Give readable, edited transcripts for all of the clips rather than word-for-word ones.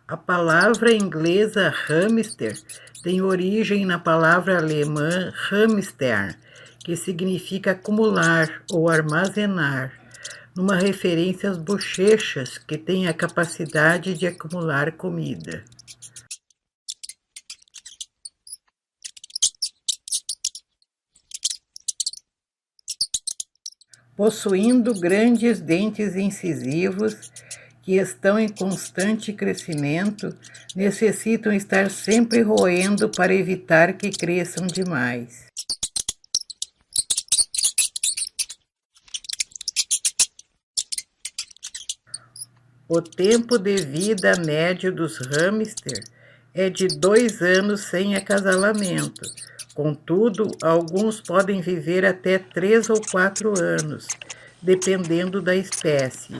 A palavra inglesa hamster tem origem na palavra alemã hamstern, que significa acumular ou armazenar, numa referência às bochechas que têm a capacidade de acumular comida. Possuindo grandes dentes incisivos que estão em constante crescimento, necessitam estar sempre roendo para evitar que cresçam demais. O tempo de vida médio dos hamsters é de 2 anos sem acasalamento. Contudo, alguns podem viver até 3 ou 4 anos, dependendo da espécie.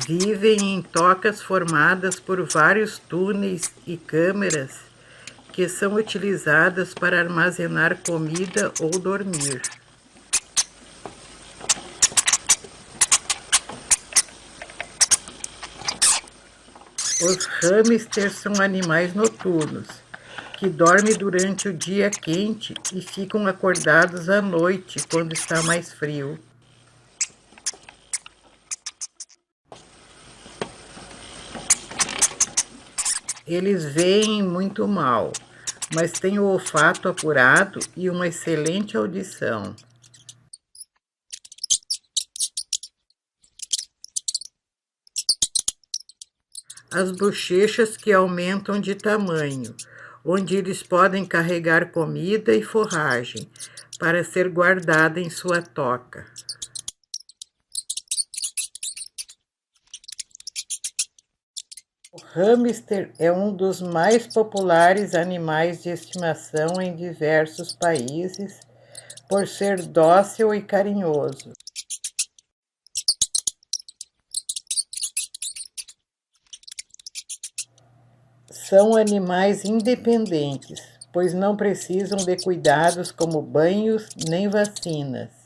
Vivem em tocas formadas por vários túneis e câmeras que são utilizadas para armazenar comida ou dormir. Os hamsters são animais noturnos, que dormem durante o dia quente e ficam acordados à noite quando está mais frio. Eles veem muito mal, mas têm o olfato apurado e uma excelente audição. As bochechas que aumentam de tamanho, onde eles podem carregar comida e forragem para ser guardada em sua toca. O hamster é um dos mais populares animais de estimação em diversos países por ser dócil e carinhoso. São animais independentes, pois não precisam de cuidados como banhos nem vacinas.